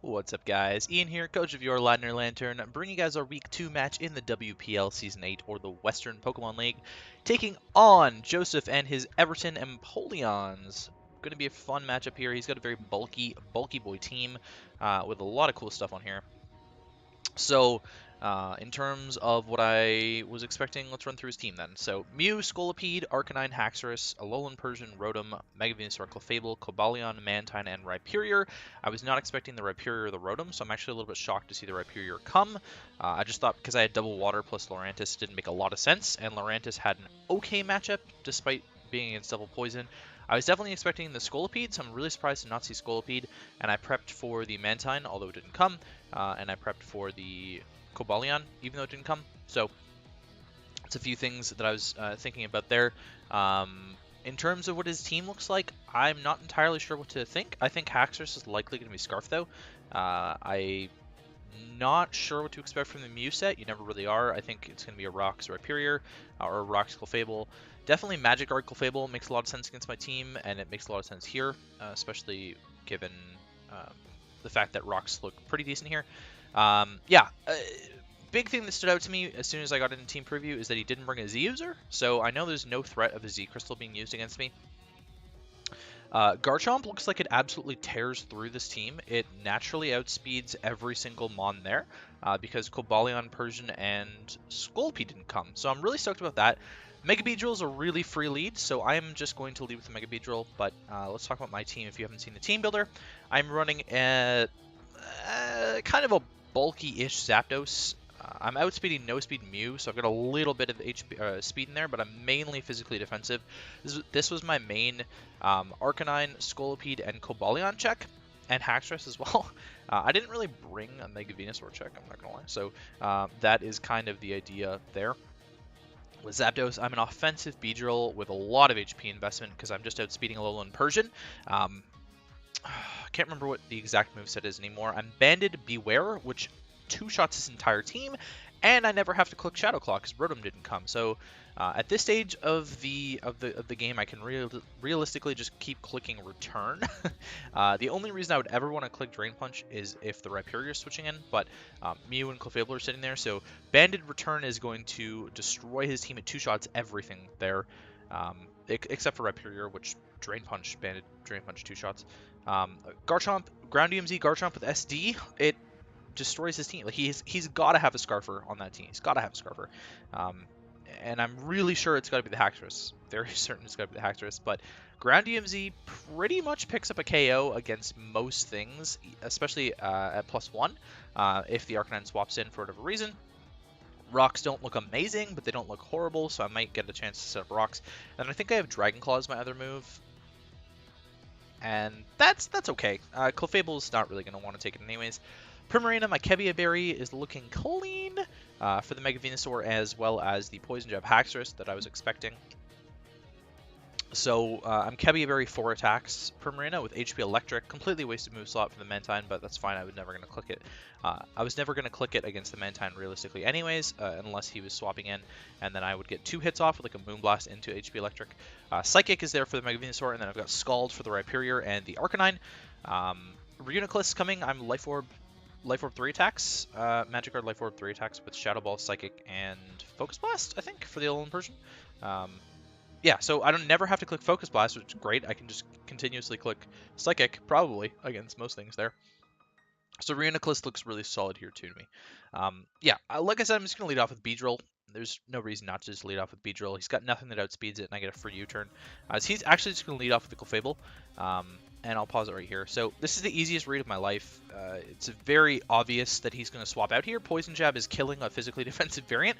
What's up, guys? Ian here, coach of your Ladner Lanturn, bringing you guys our Week 2 match in the WPL Season 8, or the Western Pokemon League, taking on Joseph and his Everton Empoleons. Going to be a fun matchup here. He's got a very bulky boy team with a lot of cool stuff on here. So, in terms of what I was expecting, let's run through his team then. So, Mew, Scolipede, Arcanine, Haxorus, Alolan Persian, Rotom, Mega Venusaur, Clefable, Cobalion, Mantine, and Rhyperior. I was not expecting the Rhyperior or the Rotom, so I'm actually a little bit shocked to see the Rhyperior come. I just thought because I had double water plus Lurantis didn't make a lot of sense, and Lurantis had an okay matchup despite being against double poison. I was definitely expecting the Scolipede, so I'm really surprised to not see Scolipede, and I prepped for the Mantine, although it didn't come, and I prepped for the Cobalion, even though it didn't come. So it's a few things that I was thinking about there. In terms of what his team looks like, I'm not entirely sure what to think. I think Haxorus is likely going to be Scarf, though. I'm not sure what to expect from the Mew set. You never really are. I think it's going to be a Rocks Rhyperior or a Rocks Clefable. Definitely Magic Guard Clefable makes a lot of sense against my team, and it makes a lot of sense here, especially given the fact that Rocks look pretty decent here. Big thing that stood out to me as soon as I got into team preview is that he didn't bring a Z user, so I know there's no threat of a Z Crystal being used against me. Garchomp looks like it absolutely tears through this team. It naturally outspeeds every single Mon there because Cobalion, Persian, and Scolipede didn't come. So I'm really stoked about that. Mega Beedrill is a really free lead, so I'm just going to lead with the Mega Beedrill. But let's talk about my team if you haven't seen the team builder. I'm running a kind of a bulky-ish Zapdos. I'm outspeeding no-speed Mew, so I've got a little bit of HP, speed in there, but I'm mainly physically defensive. This was my main Arcanine, Scolipede, and Cobalion check, and Haxorus as well. I didn't really bring a Mega Venusaur check, I'm not going to lie, so that is kind of the idea there. With Zapdos, I'm an offensive Beedrill with a lot of HP investment because I'm just outspeeding Alolan Persian. I can't remember what the exact moveset is anymore. I'm Banded Beware, which two-shots his entire team, and I never have to click Shadow Claw because Rotom didn't come. So at this stage of the game, I can realistically just keep clicking Return. The only reason I would ever want to click Drain Punch is if the Rhyperior is switching in, but Mew and Clefable are sitting there, so Banded Return is going to destroy his team at two shots, everything there, except for Rhyperior, which Drain Punch, Banded Drain Punch, two shots. Garchomp, Ground DMZ Garchomp with SD, it destroys his team. Like he's got to have a Scarfer on that team. He's got to have a Scarfer. And I'm really sure it's got to be the Haxorus. Very certain it's got to be the Haxorus. But Ground DMZ pretty much picks up a KO against most things, especially at +1 if the Arcanine swaps in for whatever reason. Rocks don't look amazing, but they don't look horrible, so I might get a chance to set up Rocks. And I think I have Dragon Claw as my other move. And that's okay. Clefable's not really going to want to take it anyways. Primarina, my Kevia Berry is looking clean for the Mega Venusaur as well as the Poison Jab Haxorus that I was expecting. So I'm Kevia Berry 4 attacks. Primarina with HP Electric, completely wasted move slot for the Mantine, but that's fine. I was never going to click it. I was never going to click it against the Mantine realistically anyways, unless he was swapping in, and then I would get 2 hits off with like a Moonblast into HP Electric. Psychic is there for the Mega Venusaur, and then I've got Scald for the Rhyperior and the Arcanine. Reuniclus coming. I'm Life Orb 3 attacks, Magic Guard Life Orb 3 attacks with Shadow Ball, Psychic, and Focus Blast, I think, for the Alolan Persian. Yeah, so I don't never have to click Focus Blast, which is great. I can just continuously click Psychic, probably, against most things there. So Reuniclus looks really solid here, too, to me. Yeah, like I said, I'm just going to lead off with Beedrill. There's no reason not to just lead off with Beedrill. He's got nothing that outspeeds it, and I get a free U-turn. So he's actually just going to lead off with the Clefable. And I'll pause it right here. So this is the easiest read of my life. It's very obvious that he's going to swap out here. Poison Jab is killing a physically defensive variant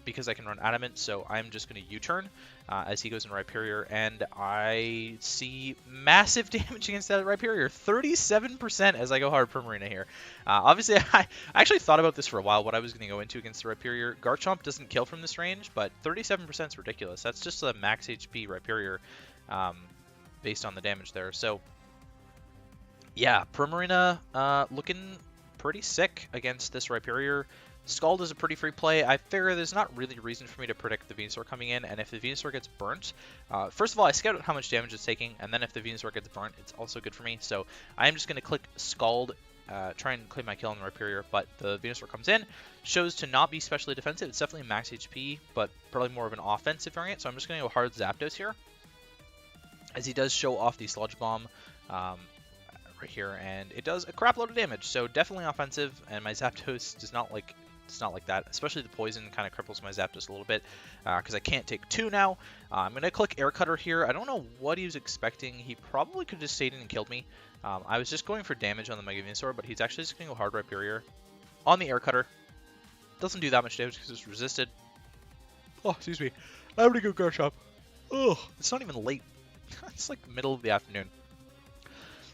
because I can run Adamant, so I'm just going to U-turn as he goes in Rhyperior, and I see massive damage against that Rhyperior. 37% as I go hard Primarina here. Obviously, I actually thought about this for a while, what I was going to go into against the Rhyperior. Garchomp doesn't kill from this range, but 37% is ridiculous. That's just a max HP Rhyperior. Based on the damage there. So, yeah, Primarina looking pretty sick against this Rhyperior. Scald is a pretty free play. I figure there's not really a reason for me to predict the Venusaur coming in, and if the Venusaur gets burnt, first of all, I scout out how much damage it's taking, and then if the Venusaur gets burnt, it's also good for me. So I am just going to click Scald try and claim my kill on the Rhyperior, but the Venusaur comes in, shows to not be specially defensive. It's definitely max HP, but probably more of an offensive variant, so I'm just going to go hard Zapdos here, as he does show off the Sludge Bomb right here, and it does a crap load of damage, so definitely offensive, and my Zapdos does not like... It's not like that, especially the poison kind of cripples my Zapdos a little bit, because I can't take 2 now. I'm going to click Air Cutter here. I don't know what he was expecting. He probably could have just stayed in and killed me. I was just going for damage on the Mega Venusaur, but he's actually just going to go hard Rhyperior on the Air Cutter. Doesn't do that much damage because it's resisted. Oh, excuse me. I'm going to go Garchomp. Oh, it's not even late. It's like middle of the afternoon.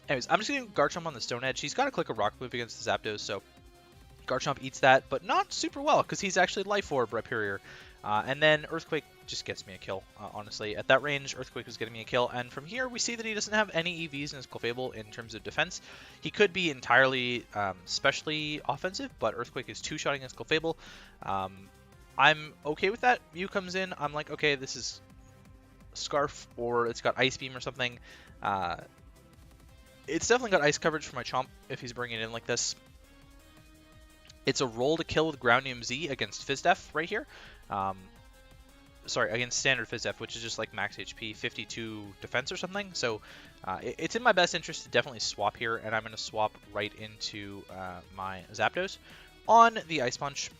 Anyways, I'm just going to go Garchomp on the Stone Edge. He's got to click a Rock move against the Zapdos, so Garchomp eats that, but not super well, because he's actually Life Orb Rhyperior. And then Earthquake just gets me a kill, honestly. At that range, Earthquake was getting me a kill, and from here, we see that he doesn't have any EVs in his Clefable in terms of defense. He could be entirely specially offensive, but Earthquake is two-shotting his Clefable. I'm okay with that. Mew comes in, I'm like, okay, this is Scarf, or it's got Ice Beam or something. It's definitely got ice coverage for my Chomp if he's bringing it in like this. It's a roll to kill with Groundium Z against Fizdef right here. Sorry, against standard Fizdef, which is just like max HP, 52 defense or something. So it's in my best interest to definitely swap here, and I'm going to swap right into my Zapdos on the Ice Punch.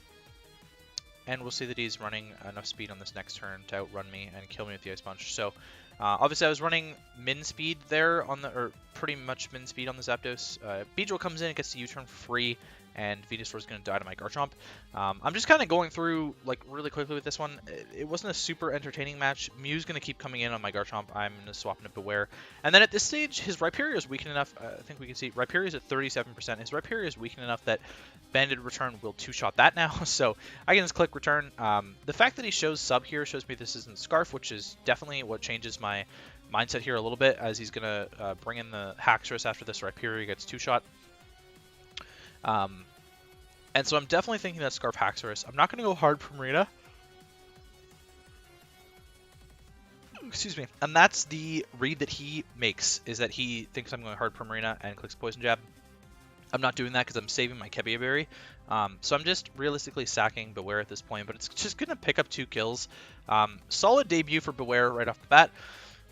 And we'll see that he's running enough speed on this next turn to outrun me and kill me with the Ice Punch. So obviously I was running min speed there on the, or pretty much min speed on the Zapdos. Beedrill comes in and gets the U-turn for free, and Venusaur is going to die to my Garchomp. I'm just kind of going through like really quickly with this one. It wasn't a super entertaining match. Mew's going to keep coming in on my Garchomp. I'm going to swap into Beware. And then at this stage, his Rhyperior is weakened enough. I think we can see Rhyperior is at 37%. His Rhyperior is weakened enough that Banded Return will two-shot that now. So I can just click Return. The fact that he shows Sub here shows me this isn't Scarf, which is definitely what changes my mindset here a little bit, as he's going to bring in the Haxorus after this Rhyperior gets two-shot. And so I'm definitely thinking that Scarf Haxorus. I'm not going to go hard Primarina. Excuse me. And that's the read that he makes, is that he thinks I'm going hard Primarina and clicks Poison Jab. I'm not doing that because I'm saving my Kebia Berry. So I'm just realistically sacking Beware at this point, but it's just going to pick up 2 kills. Solid debut for Beware right off the bat.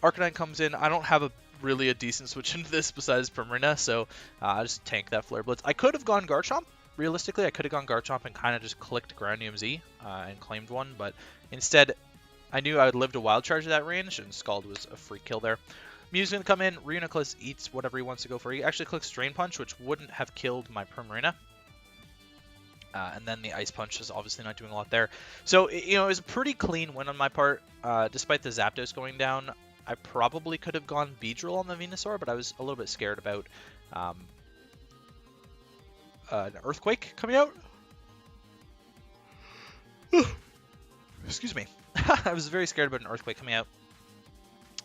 Arcanine comes in. I don't have really a decent switch into this besides Primarina, so I just tank that Flare Blitz. I could have gone Garchomp. Realistically, I could have gone Garchomp and kind of just clicked Groundium Z and claimed one, but instead, I knew I would live to Wild Charge at that range, and Scald was a free kill there. Mew's going to come in. Reuniclus eats whatever he wants to go for. He actually clicks Drain Punch, which wouldn't have killed my Primarina. And then the Ice Punch is obviously not doing a lot there. So, you know, it was a pretty clean win on my part. Despite the Zapdos going down, I probably could have gone Beedrill on the Venusaur, but I was a little bit scared about an Earthquake coming out. Excuse me. I was very scared about an Earthquake coming out.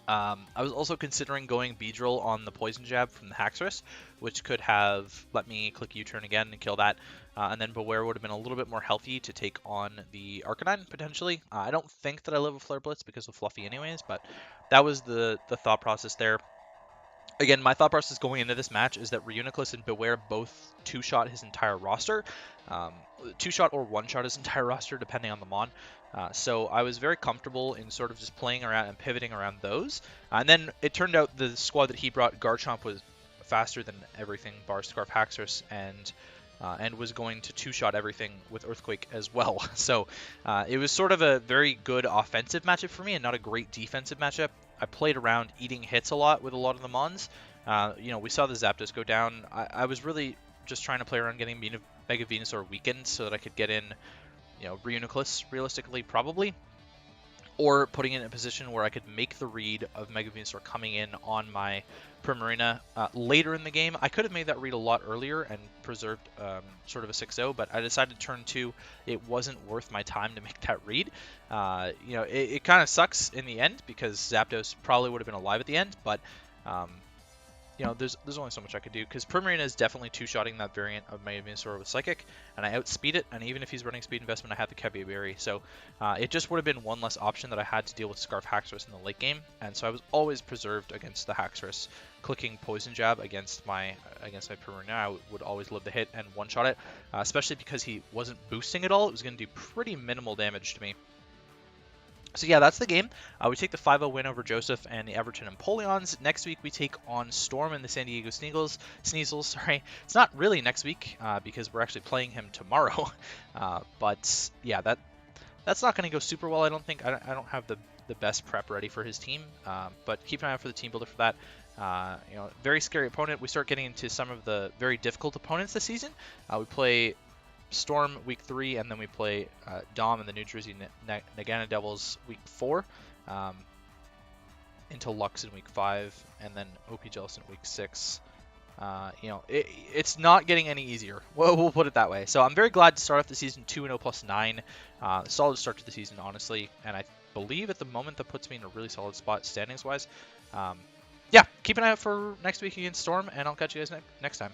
I was also considering going Beedrill on the Poison Jab from the Haxorus, which could have let me click U-turn again and kill that. And then Beware would have been a little bit more healthy to take on the Arcanine, potentially. I don't think that I live with Flare Blitz because of Fluffy anyways, but that was the thought process there. Again, my thought process going into this match is that Reuniclus and Beware both two-shot his entire roster. Two-shot or one-shot his entire roster, depending on the Mon. So I was very comfortable in sort of just playing around and pivoting around those. And then it turned out the squad that he brought, Garchomp, was faster than everything, bar Scarf Haxorus, and was going to two-shot everything with Earthquake as well. So it was sort of a very good offensive matchup for me and not a great defensive matchup. I played around eating hits a lot with a lot of the Mons. You know, we saw the Zapdos go down. I was really just trying to play around getting Mega Venusaur weakened so that I could get in, you know, Reuniclus, realistically, probably. Or putting it in a position where I could make the read of Mega Venusaur coming in on my Primarina later in the game. I could have made that read a lot earlier and preserved sort of a 6-0, but I decided turn 2, it wasn't worth my time to make that read. You know, it kind of sucks in the end because Zapdos probably would have been alive at the end, but there's only so much I could do because Primarina is definitely two-shotting that variant of my Venusaur with Psychic, and I outspeed it. And even if he's running speed investment, I have the Kevia Berry, so it just would have been one less option that I had to deal with Scarf Haxorus in the late game, and so I was always preserved against the Haxorus. Clicking Poison Jab against my Primarina, I would always live the hit and one-shot it, especially because he wasn't boosting at all. It was going to do pretty minimal damage to me. So yeah, that's the game. We take the 5-0 win over Joseph and the Everton Empoleons. Next week we take on Storm and the San Diego Sneasels. Sorry, it's not really next week because we're actually playing him tomorrow. But yeah, that's not going to go super well. I don't think. I don't have the best prep ready for his team. But keep an eye out for the team builder for that. Very scary opponent. We start getting into some of the very difficult opponents this season. We play Storm week 3, and then we play Dom and the New Jersey Nagana Devils week 4, into Lux in week 5, and then OP Jealous in week 6. It's not getting any easier. We'll put it that way. So I'm very glad to start off the season 2-0 plus 9. Solid start to the season, honestly, and I believe at the moment that puts me in a really solid spot standings-wise. Yeah, keep an eye out for next week against Storm, and I'll catch you guys next time.